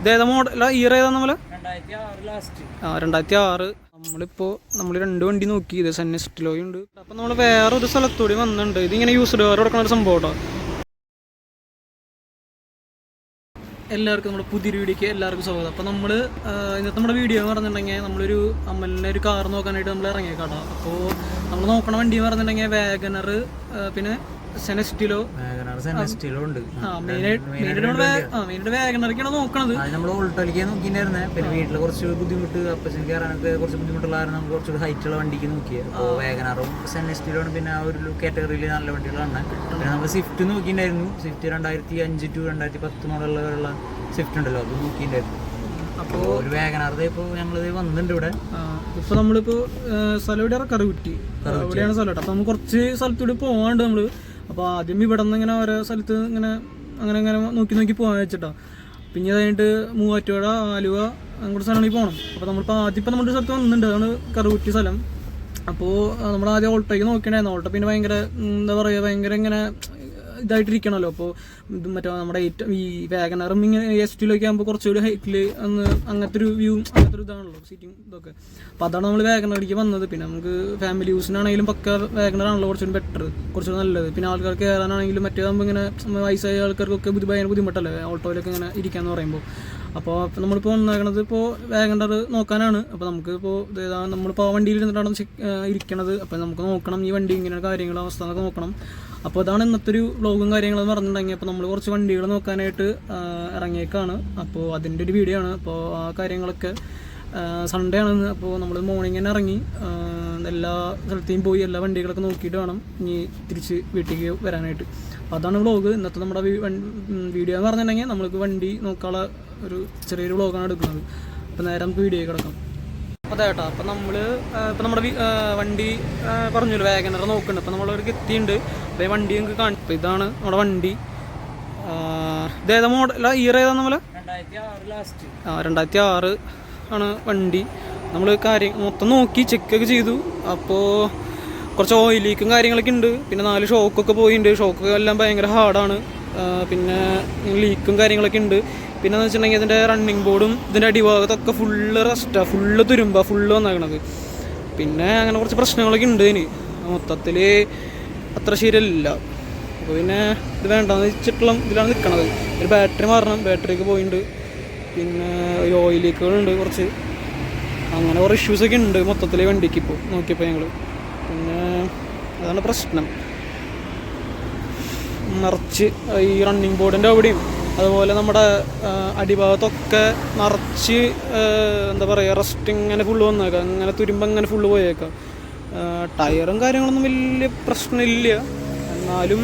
ഇതേതാ model year ഏതാ നമ്മള് 2006. നമ്മൾ 2 വണ്ടി നോക്കി. ഇത് സെന്നസ്റ്റിലോയും ഉണ്ട്. അപ്പം നമ്മൾ വേറൊരു സ്ഥലത്തൂടി വന്നിട്ടുണ്ട്. ഇതിങ്ങനെ യൂസ്ഡ് കാർ കൊടുക്കുന്ന ഒരു സംഭവം കേട്ടോ. എല്ലാവർക്കും നമ്മുടെ പുതിയൊരു വീഡിയോക്ക് എല്ലാവർക്കും സ്വാഗതം. അപ്പോൾ നമ്മൾ ഇന്നത്തെ നമ്മുടെ വീഡിയോ എന്ന് പറഞ്ഞിട്ടുണ്ടെങ്കിൽ നമ്മളൊരു അമ്മലിനെ ഒരു കാർ നോക്കാനായിട്ട് നമ്മൾ ഇറങ്ങിയേക്കാട്ടോ. അപ്പോൾ നമ്മൾ നോക്കണ വണ്ടി എന്ന് പറഞ്ഞിട്ടുണ്ടെങ്കിൽ വാഗനർ, പിന്നെ സെനസ്റ്റിലോ ഉണ്ട്. മെയിനായിട്ട് വാഗനറൊക്കെയാണ് നോക്കണത്. നമ്മൾ ഓൾട്ടോയിലേക്ക് നോക്കിയിട്ടുണ്ടായിരുന്നേ. പിന്നെ വീട്ടിൽ കുറച്ച് ബുദ്ധിമുട്ട്, അപ്പച്ചന് കയറാനൊക്കെ കുറച്ച് ബുദ്ധിമുട്ടുള്ള കാരണം നമുക്ക് കുറച്ചുകൂടി ഹൈറ്റുള്ള വണ്ടിക്ക് നോക്കിയത്. അപ്പോൾ വാഗനറും സെനസ്റ്റിലോണ് പിന്നെ ആ ഒരു കാറ്റഗറിയിൽ നല്ല വണ്ടികളാണ്. പിന്നെ നമ്മൾ സ്വിഫ്റ്റ് നോക്കിയിട്ടുണ്ടായിരുന്നു. സ്വിഫ്റ്റ് 2005 to 2010 മോഡലുള്ള സ്വിഫ്റ്റ് ഉണ്ടല്ലോ, അത് നോക്കിയിട്ടുണ്ടായിരുന്നു. അപ്പോൾ ഒരു വാഗനർ ഇപ്പോൾ ഞങ്ങളിത് വന്നിട്ടുണ്ട് ഇവിടെ. ഇപ്പോൾ നമ്മളിപ്പോൾ സ്ഥലം ഇവിടെ കറുകുറ്റി, ഇവിടെയാണ് സ്ഥലം കേട്ടോ. അപ്പോൾ നമുക്ക് കുറച്ച് സ്ഥലത്തൂടെ പോകാണ്ട് നമ്മൾ. അപ്പോൾ ആദ്യം ഇവിടെ നിന്ന് ഇങ്ങനെ ഓരോ സ്ഥലത്ത് ഇങ്ങനെ അങ്ങനെ നോക്കി പോകാൻ വെച്ചിട്ടോ. പിന്നെ അത് കഴിഞ്ഞിട്ട് മൂവാറ്റുപുഴ, ആലുവ അങ്ങോട്ട് സ്ഥലങ്ങളിൽ പോകണം. അപ്പോൾ നമ്മളിപ്പോൾ ആദ്യം ഇപ്പോൾ നമ്മുടെ സ്ഥലത്ത് വന്നിട്ടുണ്ട്. അതാണ് കറുകുറ്റി സ്ഥലം. അപ്പോൾ നമ്മൾ ആദ്യം ഓൾട്ടോയ്ക്ക് നോക്കിയിട്ടുണ്ടായിരുന്നു. ഓൾട്ടോ പിന്നെ ഭയങ്കര എന്താ പറയുക, ഭയങ്കര ഇങ്ങനെ ഇതായിട്ടിരിക്കണമല്ലോ. അപ്പോൾ മറ്റേ നമ്മുടെ ഈ വാഗനറും ഇങ്ങനെ എസ്റ്റിലൊക്കെ ആകുമ്പോൾ കുറച്ചുകൂടി ഹൈറ്റിൽ അങ്ങനത്തെ ഒരു വ്യൂ, അങ്ങനത്തെ ഒരു ഇതാണല്ലോ സീറ്റിംഗ് ഇതൊക്കെ. അപ്പോൾ അതാണ് നമ്മൾ വാഗനറിലേക്ക് വന്നത്. പിന്നെ നമുക്ക് ഫാമിലി യൂസിനാണെങ്കിലും പക്ക വാഗനറാണല്ലോ കുറച്ചുകൂടി ബെറ്റർ, കുറച്ചുകൂടി നല്ലത്. പിന്നെ ആൾക്കാർക്ക് കയറാനാണെങ്കിലും മറ്റേതാകുമ്പോൾ ഇങ്ങനെ വയസ്സായ ആൾക്കാർക്കൊക്കെ ഭയങ്കര ബുദ്ധിമുട്ടല്ലേ ഓൾട്ടോയിലൊക്കെ ഇങ്ങനെ ഇരിക്കാമെന്ന് പറയുമ്പോൾ. അപ്പോൾ നമ്മളിപ്പോൾ വന്നേക്കണത് ഇപ്പോൾ വാഗനർ നോക്കാനാണ്. അപ്പോൾ നമുക്ക് ഇപ്പോൾ നമ്മളിപ്പോൾ ആ വണ്ടിയിൽ ഇരുന്നിട്ടാണ് ഇരിക്കണത്. അപ്പോൾ നമുക്ക് നോക്കണം ഈ വണ്ടി ഇങ്ങനെ കാര്യങ്ങൾ അവസ്ഥ എന്നൊക്കെ നോക്കണം. അപ്പോൾ അതാണ് ഇന്നത്തെ ഒരു വ്ളോഗും കാര്യങ്ങളെന്ന് പറഞ്ഞിട്ടുണ്ടെങ്കിൽ. അപ്പോൾ നമ്മൾ കുറച്ച് വണ്ടികൾ നോക്കാനായിട്ട് ഇറങ്ങിയേക്കാണ്. അപ്പോൾ അതിൻ്റെ ഒരു വീഡിയോ ആണ്. അപ്പോൾ ആ കാര്യങ്ങളൊക്കെ സൺഡേ ആണെന്ന്. അപ്പോൾ നമ്മൾ മോർണിംഗ് തന്നെ ഇറങ്ങി എല്ലാ സ്ഥലത്തെയും പോയി എല്ലാ വണ്ടികളൊക്കെ നോക്കിയിട്ട് വേണം ഇനി തിരിച്ച് വീട്ടിലേക്ക് വരാനായിട്ട്. അപ്പോൾ അതാണ് വ്ളോഗ് ഇന്നത്തെ നമ്മുടെ വീഡിയോ എന്ന് പറഞ്ഞിട്ടുണ്ടെങ്കിൽ. നമ്മൾക്ക് വണ്ടി നോക്കാനുള്ള ഒരു ചെറിയൊരു വ്ളോഗാണ് എടുക്കുന്നത്. അപ്പോൾ നേരെ നമുക്ക് വീഡിയോ കിടക്കാം. അതെ കേട്ടോ. അപ്പം ഇപ്പം നമ്മുടെ വണ്ടി പറഞ്ഞല്ലോ വാഗനർ നോക്കുന്നുണ്ട്. അപ്പം നമ്മളവർക്ക് എത്തിയിട്ടുണ്ട്. അപ്പോൾ ഈ വണ്ടി നിങ്ങൾക്ക് കാണിച്ചു. അപ്പോൾ ഇതാണ് നമ്മുടെ വണ്ടി. ഇതേതാ മോഡൽ ഇയർ ഏതാ നമ്മൾ 2006 ആണ് വണ്ടി. നമ്മൾ മൊത്തം നോക്കി ചെക്കൊക്കെ ചെയ്തു. അപ്പോൾ കുറച്ച് ഓയിൽ ലീക്കും കാര്യങ്ങളൊക്കെ ഉണ്ട്. പിന്നെ 4 ഷോക്കൊക്കെ പോയിട്ടുണ്ട്. ഷോക്കൊക്കെ എല്ലാം ഭയങ്കര ഹാർഡാണ്. പിന്നെ ലീക്കും കാര്യങ്ങളൊക്കെ ഉണ്ട്. പിന്നെ എന്ന് വെച്ചിട്ടുണ്ടെങ്കിൽ ഇതിൻ്റെ റണ്ണിങ് ബോർഡും ഇതിൻ്റെ അടിഭാഗത്തൊക്കെ ഫുള്ള് റസ്റ്റാണ്, ഫുള്ള് തുരുമ്പാണ്, ഫുള്ള് വന്നേക്കണത്. പിന്നെ അങ്ങനെ കുറച്ച് പ്രശ്നങ്ങളൊക്കെ ഉണ്ട് ഇതിന്. മൊത്തത്തിൽ അത്ര ശരിയല്ല. അപ്പോൾ പിന്നെ ഇത് വേണ്ടെന്ന് വെച്ചിട്ടുള്ള ഇതിലാണ് നിൽക്കണത്. ഒരു ബാറ്ററി മാറണം, ബാറ്ററിയൊക്കെ പോയിട്ടുണ്ട്. പിന്നെ ഒരു ഓയിൽ ലീക്കുകളുണ്ട് കുറച്ച്. അങ്ങനെ കുറേ ഇഷ്യൂസൊക്കെ ഉണ്ട് മൊത്തത്തിൽ വണ്ടിക്ക് ഇപ്പോൾ നോക്കിയപ്പോൾ ഞങ്ങൾ. പിന്നെ അതാണ് പ്രശ്നം. നിറച്ച് ഈ റണ്ണിങ് ബോർഡിൻ്റെ അവിടെയും അതുപോലെ നമ്മുടെ അടിഭാഗത്തൊക്കെ നിറച്ച് എന്താ പറയുക റസ്റ്റ് ഇങ്ങനെ ഫുള്ള് വന്നേക്കാം. അങ്ങനെ തുരുമ്പ് അങ്ങനെ ഫുള്ള് പോയേക്കാം. ടയറും കാര്യങ്ങളൊന്നും വലിയ പ്രശ്നമില്ല. എന്നാലും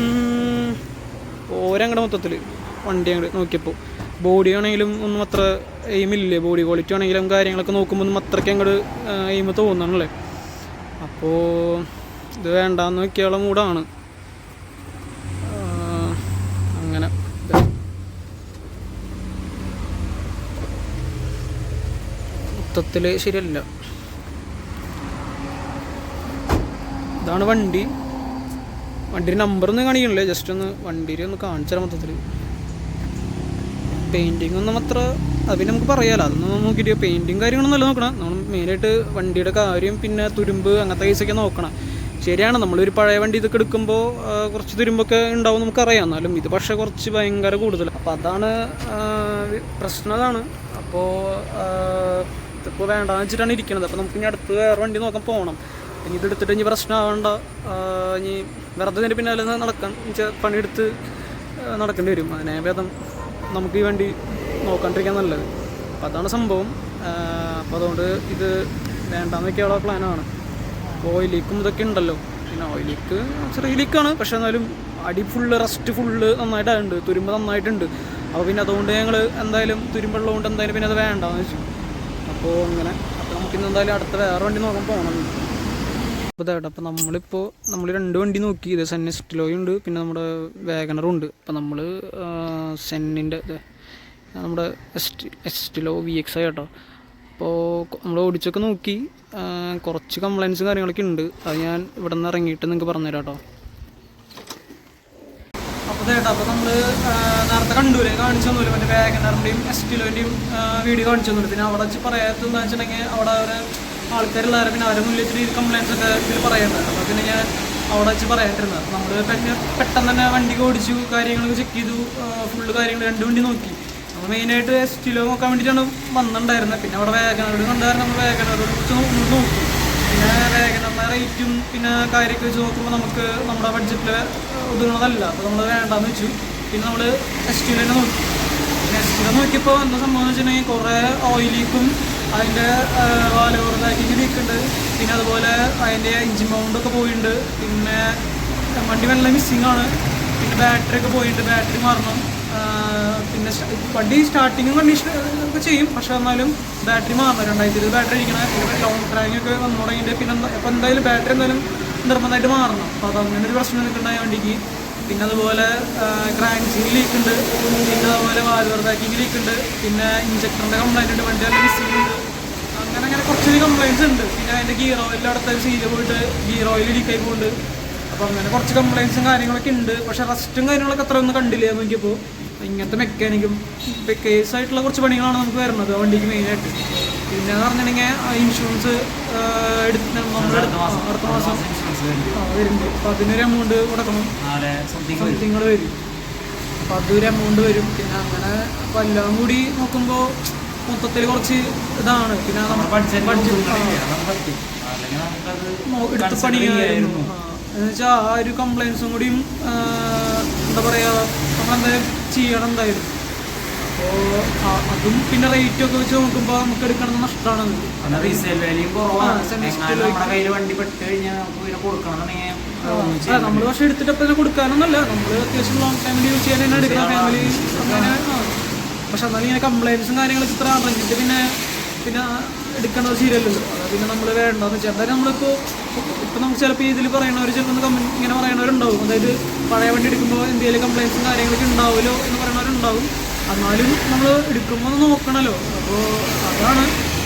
ഓരങ്ങടെ മൊത്തത്തിൽ വണ്ടി അങ്ങോട്ട് നോക്കിയപ്പോൾ ബോഡി ആണെങ്കിലും ഒന്നും അത്ര എയിമില്ലേ. ബോഡി ക്വാളിറ്റി ആണെങ്കിലും കാര്യങ്ങളൊക്കെ നോക്കുമ്പോൾ ഒന്നും അത്രയ്ക്ക് അങ്ങോട്ട് എയിം തോന്നണല്ലേ. അപ്പോൾ ഇത് വേണ്ടാന്ന് നോക്കിയുള്ള മൂടാണ്. അങ്ങനെ മൊത്തത്തിൽ ശരിയല്ല. ഇതാണ് വണ്ടി. വണ്ടിയുടെ നമ്പറൊന്നും കാണിക്കണില്ലേ, ജസ്റ്റ് ഒന്ന് വണ്ടിയിൽ ഒന്ന് കാണിച്ചാൽ മൊത്തത്തിൽ. പെയിൻറ്റിങ് ഒന്നും അത്ര പിന്നെ നമുക്ക് പറയാമല്ലോ. അതൊന്നും നോക്കിയിട്ട് പെയിൻറ്റിങ് കാര്യങ്ങളൊന്നും അല്ല നോക്കണം. നമ്മൾ മെയിനായിട്ട് വണ്ടിയുടെ കാര്യം പിന്നെ തുരുമ്പ് അങ്ങനത്തെ കേസൊക്കെ നോക്കണം. ശരിയാണ്, നമ്മളൊരു പഴയ വണ്ടി ഇതൊക്കെ എടുക്കുമ്പോൾ കുറച്ച് തുരുമ്പൊക്കെ ഉണ്ടാവും നമുക്കറിയാം. എന്നാലും ഇത് പക്ഷേ കുറച്ച് ഭയങ്കര കൂടുതലാണ്. അപ്പോൾ അതാണ് പ്രശ്നം. അതാണ് അപ്പോൾ ഇതിപ്പോൾ വേണ്ടാന്ന് വെച്ചിട്ടാണ് ഇരിക്കുന്നത്. അപ്പോൾ നമുക്ക് ഇനി അടുത്ത് വേറെ വണ്ടി നോക്കാൻ പോകണം. ഇനി ഇതെടുത്തിട്ട് ഇനി പ്രശ്നമാവേണ്ട. ഇനി വെറുതെ ഇതിൻ്റെ പിന്നാലെ നടക്കാൻ പണിയെടുത്ത് നടക്കേണ്ടി വരും. അതിനെ ഭേദം നമുക്ക് ഈ വണ്ടി നോക്കാണ്ടിരിക്കാൻ നല്ലത്. അപ്പോൾ അതാണ് സംഭവം. അപ്പോൾ അതുകൊണ്ട് ഇത് വേണ്ടാന്ന് വയ്ക്കാനുള്ള പ്ലാനാണ്. ഓയിൽ ലീക്കും ഇതൊക്കെ ഉണ്ടല്ലോ. പിന്നെ ഓയിൽ ലീക്ക് ചെറിയ ലീക്കാണ്, പക്ഷേ എന്നാലും അടി ഫുള്ള് റസ്റ്റ് ഫുള്ള് നന്നായിട്ടുണ്ട്, തുരുമ്പ് നന്നായിട്ടുണ്ട്. അപ്പോൾ പിന്നെ അതുകൊണ്ട് ഞങ്ങൾ എന്തായാലും തുരുമ്പുള്ളതുകൊണ്ട് എന്തായാലും പിന്നെ അത് വേണ്ടാന്ന് വെച്ചു. അപ്പോൾ അങ്ങനെ അപ്പോൾ നമുക്കിന്ന് എന്തായാലും അടുത്ത വേറെ വണ്ടി നോക്കാൻ പോകണം. അപ്പോൾ ഇതായിട്ട് അപ്പോൾ നമ്മൾ 2 വണ്ടി നോക്കി. ഇത് സെന്നസ്റ്റിലോയും ഉണ്ട്, പിന്നെ നമ്മുടെ വാഗനറും ഉണ്ട്. അപ്പോൾ നമ്മൾ സെന്നിൻ്റെ നമ്മുടെ എസ്റ്റിലോ VX കേട്ടോ. അപ്പോൾ നമ്മൾ ഓടിച്ചൊക്കെ നോക്കി. കുറച്ച് കംപ്ലൈൻറ്റ്സ് കാര്യങ്ങളൊക്കെ ഉണ്ട്. അത് ഞാൻ ഇവിടെ നിന്ന് ഇറങ്ങിയിട്ട് നിങ്ങൾക്ക് പറഞ്ഞുതരാം കേട്ടോ. അപ്പോൾ അതേട്ടാ, അപ്പോൾ നമ്മൾ നേരത്തെ കണ്ടൂലേ, കാണിച്ചു തന്നൂല്ലേ മറ്റേ വാഗനറിൻ്റെയും എസ്റ്റിലോൻ്റെയും വീഡിയോ കാണിച്ചു തന്നില്ല. പിന്നെ അവിടെ വെച്ച് പറയാത്തതെന്ന് വെച്ചിട്ടുണ്ടെങ്കിൽ അവിടെ അവരെ ആൾക്കാരുള്ളവരെ പിന്നെ അവരെ മുന്നിൽ ഇച്ചിരി കംപ്ലയിൻസ് ഒക്കെ ഇതിൽ പറയേണ്ടത്. അപ്പോൾ പിന്നെ ഞാൻ അവിടെ വെച്ച് പറയാണ്ടിരുന്നത്. നമ്മൾ പെട്ടെന്ന് തന്നെ വണ്ടി ഓടിച്ചു, കാര്യങ്ങളൊക്കെ ചെക്ക് ചെയ്തു, ഫുള്ള് കാര്യങ്ങൾ 2 വണ്ടി നോക്കി. നമ്മൾ മെയിനായിട്ട് എസ്റ്റിലോ നോക്കാൻ വേണ്ടിയിട്ടാണ് വന്നിട്ടുണ്ടായിരുന്നത്. പിന്നെ അവിടെ വാഗനറോട് കണ്ടായിരുന്നു, നമ്മൾ വാഗനറോട് കുറിച്ച് നോക്കി. പിന്നെ വാഗനറിൻ്റെ റേറ്റും പിന്നെ കാര്യമൊക്കെ വെച്ച് നോക്കുമ്പോൾ നമുക്ക് നമ്മുടെ ബഡ്ജറ്റിൽ ഒതുങ്ങുന്നതല്ല. അപ്പോൾ നമ്മൾ വേണ്ടാന്ന് വെച്ചു. പിന്നെ നമ്മൾ എസ്റ്റിലോ തന്നെ നോക്കി. പിന്നെ എസ്റ്റിലോ നോക്കിയപ്പോൾ എന്താ സംഭവം എന്ന് വെച്ചിട്ടുണ്ടെങ്കിൽ കുറേ ഓയിൽ ലീക്കും അതിൻ്റെ വാലോവർ ബാക്കിങ് ലീക്കുണ്ട്. പിന്നെ അതുപോലെ അതിൻ്റെ എഞ്ചിൻ മൗണ്ടൊക്കെ പോയിട്ടുണ്ട്. പിന്നെ വണ്ടി വെള്ളം മിസ്സിങ് ആണ്. പിന്നെ ബാറ്ററി ഒക്കെ പോയിട്ടുണ്ട്, ബാറ്ററി മാറണം. പിന്നെ വണ്ടി സ്റ്റാർട്ടിങ്ങും കണ്ടീഷൻ ഒക്കെ ചെയ്യും, പക്ഷെ എന്നാലും ബാറ്ററി മാറണം. 2020 ബാറ്ററി ഇരിക്കണം. പിന്നെ ലോങ് ഡ്രൈവിംഗ് ഒക്കെ വന്നു തുടങ്ങിയിട്ട് പിന്നെ അപ്പോൾ എന്തായാലും ബാറ്ററി എന്തായാലും നിർബന്ധമായിട്ട് മാറണം. അപ്പോൾ അത് അങ്ങനെ ഒരു പ്രശ്നം നിൽക്കുന്നുണ്ടായ വണ്ടിക്ക്. പിന്നെ അതുപോലെ ക്രാങ്സിങ് ലീക്ക് ഉണ്ട്. പിന്നെ അതുപോലെ വാൽവർ ബാക്കിങ് ലീക്ക് ഉണ്ട്. പിന്നെ ഇഞ്ചക്ടറിൻ്റെ കംപ്ലൈൻറ്റ് ഉണ്ട്, വണ്ടി നല്ല മിസ്സിങ് ഉണ്ട്. അങ്ങനെ കുറച്ചധികം കംപ്ലയിൻറ്റ്സ് ഉണ്ട്. പിന്നെ അതിൻ്റെ ഗിയർ ഓയിലിൻ്റെ അടുത്ത സീല് പോയിട്ട് ഗിയർ ഓയിൽ ലീക്കായി പോകുന്നുണ്ട്. അപ്പോൾ അങ്ങനെ കുറച്ച് കംപ്ലയിൻറ്റ്സും കാര്യങ്ങളൊക്കെ ഉണ്ട്. പക്ഷേ റെസ്റ്റും കാര്യങ്ങളൊക്കെ അത്ര ഒന്നും കണ്ടില്ല നോക്കിയപ്പോൾ. ഇങ്ങനത്തെ മെക്കാനിക്കും കേസായിട്ടുള്ള കുറച്ച് പണികളാണ് നമുക്ക് വരുന്നത് വണ്ടിക്ക് മെയിനായിട്ട്. പിന്നെ എന്ന് പറഞ്ഞിട്ടുണ്ടെങ്കിൽ ഇൻഷുറൻസ് അടുത്ത മാസം വരുന്നുണ്ട്. അപ്പോൾ അതിനൊരു എമൗണ്ട് കൊടുക്കണം, സംതിങ് വരും. അപ്പോൾ അതൊരു എമൗണ്ട് വരും. പിന്നെ അങ്ങനെ അപ്പോൾ എല്ലാം കൂടി നോക്കുമ്പോൾ മൊത്തത്തിൽ കുറച്ച് ഇതാണ്. പിന്നെ നമ്മുടെ ബഡ്ജറ്റ് എടുത്ത് പണിയായിരുന്നു. എന്നുവെച്ചാൽ ആ ഒരു കംപ്ലയിൻസും കൂടിയും എന്താ പറയുക, നമ്മളെന്തായാലും ചെയ്യണം എന്തായാലും. അപ്പോൾ അതും പിന്നെ റേറ്റൊക്കെ വെച്ച് നോക്കുമ്പോൾ നമുക്ക് എടുക്കണമെന്ന് നഷ്ടമാണ്. നമ്മൾ പക്ഷേ എടുത്തിട്ട് അപ്പം കൊടുക്കാനൊന്നുമല്ല, നമ്മൾ അത്യാവശ്യം ലോങ് ടൈമിൽ യൂസ് ചെയ്യാൻ തന്നെ എടുക്കണം ഫാമിലി അങ്ങനെ. പക്ഷെ എന്നാലും ഇങ്ങനെ കംപ്ലയിൻസും കാര്യങ്ങളൊക്കെ ഇത്ര അറിഞ്ഞിട്ട് പിന്നെ എടുക്കേണ്ടത് ശരിയല്ലല്ലോ. അത് പിന്നെ നമ്മൾ വേണ്ടെന്ന് വെച്ചാൽ എന്തായാലും നമ്മളിപ്പോൾ നമുക്ക് ചിലപ്പോൾ ഇതിൽ പറയണവർ ചിലപ്പോൾ ഇങ്ങനെ പറയണവരുണ്ടാവും. അതായത് പഴയ വണ്ടി എടുക്കുമ്പോൾ എന്തെങ്കിലും കംപ്ലയിൻസും കാര്യങ്ങളൊക്കെ ഉണ്ടാവുമല്ലോ എന്ന് പറയുന്നവരുണ്ടാവും. എന്നാലും നമ്മൾ എടുക്കുമ്പോൾ ഒന്ന് നോക്കണമല്ലോ. അപ്പോൾ അതാണ്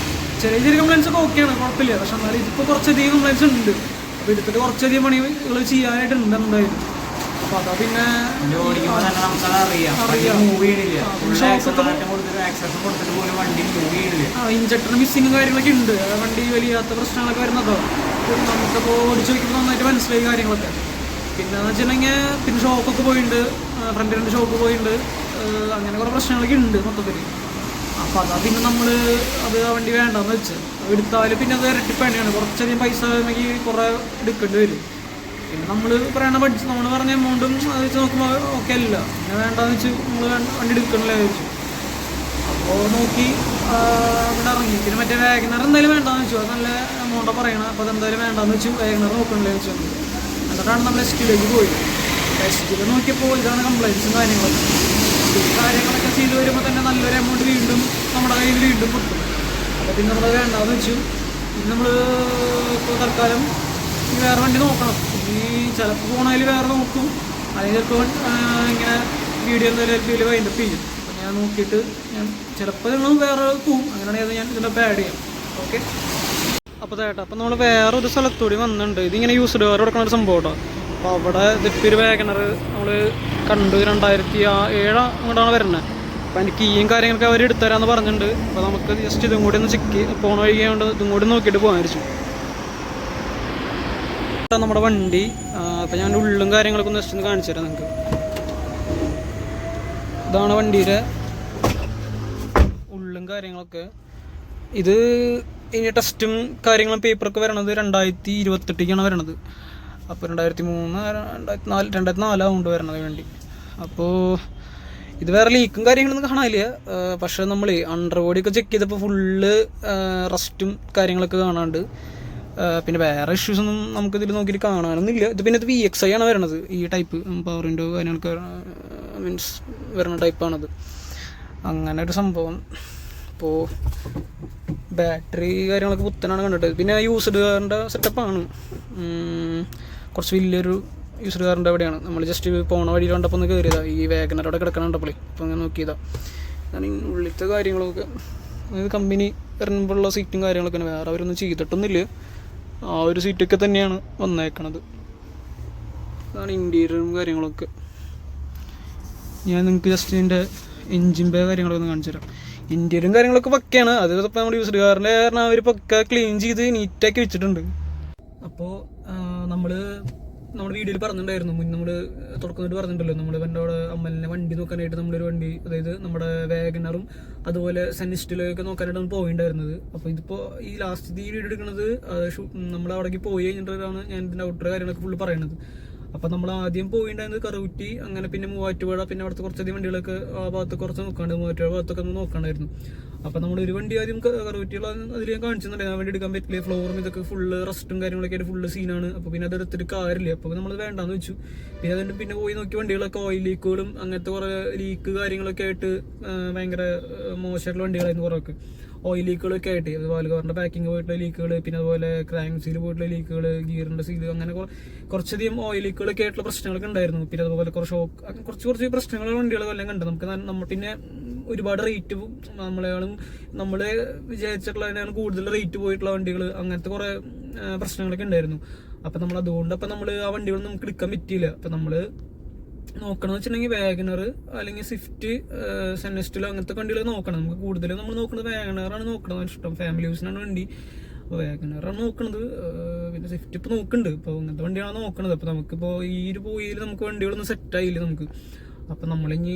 ചെറിയ കംപ്ലയിൻസ് ഒക്കെ ഓക്കെയാണ്, കുഴപ്പമില്ല. പക്ഷെ എന്നാലും ഇതിപ്പോൾ കുറച്ചധികം കംപ്ലയിൻസ് ഉണ്ട്. അപ്പോൾ എടുത്തിട്ട് കുറച്ചധികം പണികൾ ചെയ്യാനായിട്ടുണ്ട് എന്തായാലും. അപ്പോൾ അതാ പിന്നെ ഇഞ്ചക്ടറിന് മിസ്സിങ് കാര്യങ്ങളൊക്കെ ഉണ്ട്. വണ്ടി വലിയാത്ത പ്രശ്നങ്ങളൊക്കെ വരുന്നതോ നമുക്കപ്പോൾ ഓടിച്ച് വയ്ക്കുമ്പോൾ നന്നായിട്ട് മനസ്സിലായി കാര്യങ്ങളൊക്കെ. പിന്നെ എന്ന് വെച്ചിട്ടുണ്ടെങ്കിൽ പിന്നെ ഷോക്കൊക്കെ പോയിട്ടുണ്ട്, ഫ്രണ്ട് 2 ഷോക്ക് പോയിട്ടുണ്ട്. അങ്ങനെ കുറേ പ്രശ്നങ്ങളൊക്കെ ഉണ്ട് മൊത്തത്തിൽ. അപ്പോൾ അതാ പിന്നെ നമ്മൾ അത് ആ വണ്ടി വേണ്ടെന്ന് വെച്ച് എടുത്താലും പിന്നെ അത് ഇരട്ടിപ്പണിയാണ്. കുറച്ചധികം പൈസ നമുക്ക് കുറേ എടുക്കേണ്ടി വരും. പിന്നെ നമ്മൾ പറയുന്ന ബഡ്ജറ്റ് നമ്മൾ പറഞ്ഞ എമൗണ്ടും അത് വെച്ച് നോക്കുമ്പോൾ ഓക്കെ അല്ല. പിന്നെ വേണ്ടാന്ന് വെച്ച് നമ്മൾ വണ്ടി എടുക്കണമല്ലോ വെച്ചു. അപ്പോൾ നോക്കി ഇവിടെ ഇറങ്ങി. പിന്നെ മറ്റേ വാഗനർ എന്തായാലും വേണ്ടാന്ന് വെച്ചു, അത് നല്ല എമൗണ്ടാണ് പറയണം. അപ്പോൾ അതെന്തായാലും വേണ്ടാന്ന് വെച്ചു, വാഗനർ നോക്കണല്ലേ വെച്ചു. എന്നിട്ടാണ് നമ്മൾ എസ്റ്റിലേക്ക് പോയി. എസ്റ്റിൽ നോക്കിയപ്പോൾ ഇതാണ് കംപ്ലയിൻസും കാര്യങ്ങളൊക്കെ ചെയ്ത് വരുമ്പോൾ തന്നെ നല്ലൊരു എമൗണ്ട് വീണ്ടും നമ്മുടെ കയ്യിൽ വീണ്ടും കിട്ടും. അപ്പോൾ പിന്നെ നമ്മൾ വേണ്ടാന്ന് വെച്ചു. പിന്നെ നമ്മൾ ഇപ്പോൾ തൽക്കാലം വേറെ വണ്ടി നോക്കണം. ഇനി ചിലപ്പോൾ പോകണതിൽ വേറെ നോക്കും, അല്ലെങ്കിൽ ചിലപ്പോൾ ഇങ്ങനെ വീഡിയോ എന്തായാലും വൈൻഡപ്പ് ചെയ്യും. അപ്പോൾ ഞാൻ നോക്കിയിട്ട് ഞാൻ ചിലപ്പോൾ നിങ്ങൾ വേറെ പോവും. അങ്ങനെയാണെങ്കിൽ ഞാൻ ഇതിൻ്റെ ആഡ് ചെയ്യാം. ഓക്കെ. അപ്പോൾ ചേട്ടാ, അപ്പോൾ നമ്മൾ വേറൊരു സ്ഥലത്തൂടി വന്നിട്ടുണ്ട്. ഇതിങ്ങനെ യൂസ്ഡ് കാർ കൊടുക്കുന്ന ഒരു സംഭവം കേട്ടോ. അപ്പോൾ അവിടെ ഇതിപ്പോൾ ഒരു വാഗനർ നമ്മൾ കണ്ടു 2007 അങ്ങോട്ടാണ് വരുന്നത്. അപ്പോൾ അതിൻ്റെ കീയും കാര്യങ്ങളൊക്കെ അവർ എടുത്തുതരാമെന്ന് പറഞ്ഞിട്ടുണ്ട്. അപ്പോൾ നമുക്ക് ജസ്റ്റ് ഇതും കൂടി ഒന്ന് ചെക്ക് പോണ വഴിയാണ്ട് ഇതും കൂടി നോക്കിയിട്ട് പോകാൻ വിചാരിച്ചു. നമ്മുടെ വണ്ടി അപ്പോൾ ഞാൻ ഉള്ളും കാര്യങ്ങളൊക്കെ ഒന്ന് ജസ്റ്റ് ഒന്ന് കാണിച്ചു തരാം നിങ്ങൾക്ക്. ഇതാണ് വണ്ടിയുടെ ഉള്ളും കാര്യങ്ങളൊക്കെ. ഇത് ഇനി ടെസ്റ്റും കാര്യങ്ങളും പേപ്പറൊക്കെ വരണത് 2028 വരണത്. അപ്പോൾ 2004 ആവുകൊണ്ട് വരണത് വണ്ടി. അപ്പോൾ ഇത് വേറെ ലീക്കും കാര്യങ്ങളൊന്നും കാണാനില്ല. പക്ഷേ നമ്മൾ അണ്ടർ ബോഡിയൊക്കെ ചെക്ക് ചെയ്തപ്പോൾ ഫുള്ള് റസ്റ്റും കാര്യങ്ങളൊക്കെ കാണാണ്ട്. പിന്നെ വേറെ ഇഷ്യൂസൊന്നും നമുക്കിതിൽ നോക്കിയിട്ട് കാണാനൊന്നുമില്ല. ഇത് പിന്നെ ഇത് VXI ആണ് വരണത്. ഈ ടൈപ്പ് പവർ വിൻഡോ കാര്യങ്ങളൊക്കെ മീൻസ് വരുന്ന ടൈപ്പാണത്. അങ്ങനെ ഒരു സംഭവം. അപ്പോൾ ബാറ്ററി കാര്യങ്ങളൊക്കെ പുത്തനാണ് കണ്ടിട്ട്. പിന്നെ യൂസ്ഡ് കാറിൻ്റെ സെറ്റപ്പാണ്. കുറച്ച് വലിയൊരു യൂസ്ഡ് കാറിൻ്റെ എവിടെയാണ് നമ്മൾ ജസ്റ്റ് പോണ വഴിയിൽ കണ്ടപ്പോൾ ഒന്ന് കയറിയതാണ്. ഈ വാഗനറോടെ കിടക്കണുണ്ടപ്പോൾ അപ്പോൾ അങ്ങനെ നോക്കിയതാണ്. ഞാൻ ഉള്ളിലത്തെ കാര്യങ്ങളൊക്കെ അതായത് കമ്പനി വരുമ്പോഴുള്ള സീറ്റും കാര്യങ്ങളൊക്കെ വേറെ അവരൊന്നും ചെയ്തിട്ടൊന്നുമില്ല. ആ ഒരു സീറ്റൊക്കെ തന്നെയാണ് വന്നേക്കണത്. അതാണ് ഇൻറ്റീരിയറും കാര്യങ്ങളൊക്കെ. ഞാൻ നിങ്ങൾക്ക് ജസ്റ്റ് ഇതിൻ്റെ എൻജിൻ ബേ കാര്യങ്ങളൊക്കെ ഒന്ന് കാണിച്ചു തരാം. ഇന്ത്യയിലും കാര്യങ്ങളൊക്കെ പക്കയാണ്. അത് ഇപ്പോൾ നമ്മൾ യൂസ്ഡ് കാറിൻ്റെ കാരണം അവർ പക്ക ക്ലീൻ ചെയ്ത് നീറ്റാക്കി വെച്ചിട്ടുണ്ട്. അപ്പോൾ നമ്മുടെ വീഡിയോയിൽ പറഞ്ഞിട്ടുണ്ടായിരുന്നു, മുന്നേ നമ്മൾ തുടക്കമായിട്ട് പറഞ്ഞിട്ടുണ്ടല്ലോ, നമ്മൾ എൻ്റെ അവിടെ അമ്മലിനെ വണ്ടി നോക്കാനായിട്ട് നമ്മളൊരു വണ്ടി, അതായത് നമ്മുടെ വാഗണറും അതുപോലെ സെനിസ്റ്റിലൊക്കെ നോക്കാനായിട്ട് നമ്മൾ പോയിണ്ടായിരുന്നത്. അപ്പോൾ ഇതിപ്പോൾ ഈ ലാസ്റ്റ് ഈ വീഡിയോ എടുക്കുന്നത് നമ്മൾ അവിടേക്ക് പോയി കഴിഞ്ഞിട്ടാണ് ഞാൻ ഇതിൻ്റെ ഔട്ടർ കാര്യങ്ങളൊക്കെ ഫുള്ള് പറയുന്നത്. അപ്പം നമ്മൾ ആദ്യം പോയിണ്ടായിരുന്നത് കറുകുറ്റി, അങ്ങനെ പിന്നെ മൂവാറ്റുപുഴ, പിന്നെ അവിടുത്തെ കുറച്ചധികം വണ്ടികളൊക്കെ ആ ഭാഗത്ത് കുറച്ച് നോക്കാണ്ട്, മൂവാറ്റുപുഴ ഭാഗത്തൊക്കെ നമ്മൾ നോക്കാണ്ടായിരുന്നു. അപ്പം നമ്മൾ ഒരു വണ്ടി ആദ്യം കറുകുറ്റിയുള്ള അതിൽ ഞാൻ കാണിച്ചിട്ടുണ്ടായിരുന്നു, ആ വണ്ടി എടുക്കാൻ പറ്റില്ല, ഫ്ലോറും ഇതൊക്കെ ഫുള്ള് റസ്റ്റും കാര്യങ്ങളൊക്കെ ആയിട്ട് ഫുള്ള് സീനാണ്. അപ്പോൾ പിന്നെ അതെടുത്തിട്ട് കാര്യമില്ല, അപ്പോൾ നമ്മൾ വേണ്ടാന്ന് വെച്ചു. പിന്നെ അതുകൊണ്ട് പിന്നെ പോയി നോക്കിയ വണ്ടികളൊക്കെ ഓയിൽ ലീക്കുകളും അങ്ങനത്തെ കുറേ ലീക്ക് കാര്യങ്ങളൊക്കെ ആയിട്ട് ഭയങ്കര മോശമായിട്ടുള്ള വണ്ടികളായിരുന്നു കുറേയൊക്കെ. ഓയിൽ ലീക്കുകളൊക്കെ ആയിട്ട്, അതുപോലെ കാറിൻ്റെ പാക്കിങ് പോയിട്ടുള്ള ലീക്കുകൾ, പിന്നെ അതുപോലെ ക്രാങ്ക് സീൽ പോയിട്ടുള്ള ലീക്കുകൾ, ഗിയറിൻ്റെ സീൽ, അങ്ങനെ കുറച്ചധികം ഓയിൽ ലീക്കുകളൊക്കെ ആയിട്ടുള്ള പ്രശ്നങ്ങളൊക്കെ ഉണ്ടായിരുന്നു. പിന്നെ അതുപോലെ കുറച്ച് പ്രശ്നങ്ങൾ വണ്ടികളെല്ലാം കണ്ടു നമുക്ക്. പിന്നെ ഒരുപാട് റേറ്റ് നമ്മളെ വിചാരിച്ചിട്ടുള്ളതിനാണ് കൂടുതൽ റേറ്റ് പോയിട്ടുള്ള വണ്ടികൾ, അങ്ങനത്തെ കുറേ പ്രശ്നങ്ങളൊക്കെ ഉണ്ടായിരുന്നു. അപ്പം നമ്മൾ അതുകൊണ്ട് നമ്മൾ ആ വണ്ടികൾ നമുക്ക് എടുക്കാൻ പറ്റിയില്ല. അപ്പം നമ്മൾ നോക്കണമെന്ന് വെച്ചിട്ടുണ്ടെങ്കിൽ വാഗണർ അല്ലെങ്കിൽ സ്വിഫ്റ്റ്, സെനസ്റ്റിലോ അങ്ങനത്തെ വണ്ടികൾ നോക്കണം. നമുക്ക് കൂടുതലും നമ്മൾ നോക്കുന്നത് വാഗണറാണ് നോക്കണത് ഇഷ്ടം, ഫാമിലി യൂസിനാണ് വണ്ടി. അപ്പോൾ വാഗണറാണ് നോക്കണത്. പിന്നെ സ്വിഫ്റ്റ് ഇപ്പോൾ നോക്കുന്നുണ്ട്, ഇപ്പോൾ അങ്ങനത്തെ വണ്ടിയാണ് നോക്കണത്. അപ്പോൾ നമുക്കിപ്പോൾ ഈ ഒരു പോയിൽ നമുക്ക് വണ്ടികളൊന്നും സെറ്റായില്ല നമുക്ക്. അപ്പം നമ്മളിനി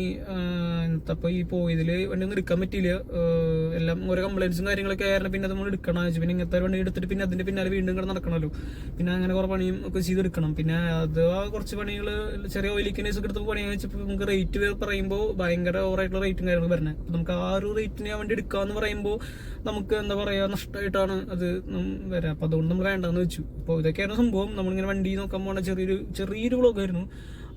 അപ്പോൾ ഈ പോയതിൽ വണ്ടി ഒന്നും എടുക്കാൻ പറ്റിയില്ല, എല്ലാം ഓരോ കംപ്ലൈൻസും കാര്യങ്ങളൊക്കെ ആയിരുന്നു. പിന്നെ നമ്മൾ എടുക്കണം വെച്ചു, പിന്നെ ഇങ്ങനത്തെ വണ്ടി എടുത്തിട്ട് പിന്നെ അതിൻ്റെ പിന്നാലെ വീണ്ടും കൂടെ നടക്കണമല്ലോ, പിന്നെ അങ്ങനെ കുറേ പണിയും ഒക്കെ ചെയ്തെടുക്കണം. പിന്നെ അത് ആ കുറച്ച് പണികൾ ചെറിയ ഓയിലിക്കനേഴ്സ് ഒക്കെ എടുത്ത് പണി വെച്ചപ്പോൾ നമുക്ക് റേറ്റ് പറയുമ്പോൾ ഭയങ്കര ഓവറായിട്ടുള്ള റേറ്റും കാര്യങ്ങളും വരുന്നത്. അപ്പോൾ നമുക്ക് ആ ഒരു റേറ്റിന് ആ വണ്ടി എടുക്കാമെന്ന് പറയുമ്പോൾ നമുക്ക് എന്താ പറയുക, നഷ്ടമായിട്ടാണ് അത് വരാം. അപ്പോൾ അതുകൊണ്ട് നമ്മൾ വേണ്ടാന്ന് വെച്ചു. അപ്പോൾ ഇതൊക്കെയാണ് സംഭവം. നമ്മളിങ്ങനെ വണ്ടി നോക്കാൻ പോകണ ചെറിയൊരു വ്ളോഗായിരുന്നു.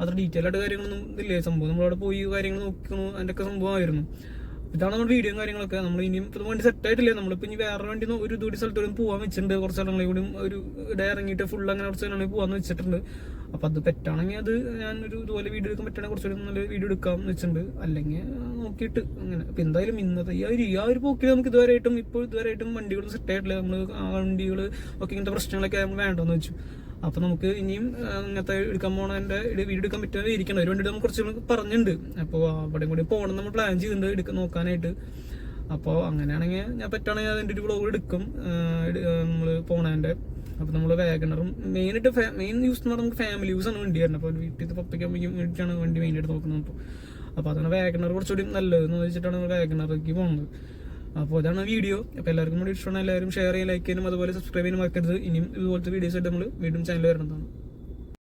അത്ര ഡീറ്റെയിൽ ആയിട്ട് കാര്യങ്ങളൊന്നും ഇല്ലേ സംഭവം. നമ്മളവിടെ പോയി കാര്യങ്ങൾ നോക്കുന്നു, അതിൻ്റെയൊക്കെ സംഭവമായിരുന്നു. ഇതാണ് നമ്മുടെ വീഡിയോയും കാര്യങ്ങളൊക്കെ. നമ്മൾ ഇനിയും ഇപ്പോൾ വണ്ടി സെറ്റായിട്ടില്ല. നമ്മളിപ്പോൾ ഇനി വേറെ വണ്ടി ഒരു ദൂടി സ്ഥലത്തോടും പോകാൻ വെച്ചിട്ടുണ്ട്. കുറച്ച് സ്ഥലങ്ങളിൽ കൂടി ഒരു ഡേ ഇറങ്ങിയിട്ട് ഫുൾ അങ്ങനെ കുറച്ച് സ്ഥലങ്ങളിൽ പോകാമെന്ന് വെച്ചിട്ടുണ്ട്. അപ്പോൾ അത് പറ്റുകയാണെങ്കിൽ അത് ഞാനൊരു ഇതുപോലെ വീഡിയോ എടുക്കാൻ പറ്റുകയാണെങ്കിൽ കുറച്ചുകൂടി നല്ല വീഡിയോ എടുക്കാമെന്ന് വെച്ചിട്ടുണ്ട്. അല്ലെങ്കിൽ നോക്കിയിട്ട് അങ്ങനെ. അപ്പോൾ എന്തായാലും ഇന്നത്തെ ഈ ഒരു പോക്കിൽ നമുക്ക് ഇതുവരെയായിട്ടും വണ്ടികളൊന്നും സെറ്റായിട്ടില്ല. നമ്മൾ ആ വണ്ടികൾ ഒക്കെ ഇങ്ങനത്തെ പ്രശ്നങ്ങളൊക്കെ നമ്മൾ വേണ്ടെന്ന് വെച്ചു. അപ്പോൾ നമുക്ക് ഇനിയും അങ്ങനത്തെ എടുക്കാൻ പോകണതിൻ്റെ വീഡിയോ എടുക്കാൻ പറ്റാതെ ഇരിക്കണം. ഒരു വണ്ടി നമുക്ക് കുറച്ച് പറഞ്ഞിട്ടുണ്ട്. അപ്പോൾ അവിടെയും കൂടി പോകണം നമ്മൾ പ്ലാൻ ചെയ്തിട്ടുണ്ട് നോക്കാനായിട്ട്. അപ്പോൾ അങ്ങനെയാണെങ്കിൽ ഞാൻ പറ്റുകയാണെങ്കിൽ അതിൻ്റെ ഒരു വ്ളോഗ് എടുക്കും നമ്മൾ പോണതിൻ്റെ. അപ്പോൾ നമ്മൾ വാഗണറും മെയിൻ യൂസ് എന്ന് പറഞ്ഞാൽ നമുക്ക് ഫാമിലി യൂസാണ് വണ്ടി വരുന്നത്. അപ്പോൾ വീട്ടിൽ പപ്പയ്ക്ക് അമ്മയ്ക്കും വേണ്ടിയിട്ടാണ് വണ്ടി മെയിനായിട്ട് നോക്കുന്നത്. അപ്പോൾ അതാണ് വാഗണർ കുറച്ചുകൂടി നല്ലതെന്ന് വെച്ചിട്ടാണ് വാഗണറിലേക്ക് പോകുന്നത്. അപ്പോൾ അതാണ് വീഡിയോ. അപ്പോൾ എല്ലാവർക്കും കൂടി ഇഷ്ടമാണ്. എല്ലാവരും ഷെയർ ചെയ്യാൻ, ലൈക്ക് ചെയ്യാനും അതുപോലെ സബ്സ്ക്രൈബ് ചെയ്യാനും മറക്കരുത്. ഇനിയും ഇതുപോലത്തെ വീഡിയോസ് ആയിട്ട് നമ്മൾ വീണ്ടും ചാനൽ വരുന്നതാണ്.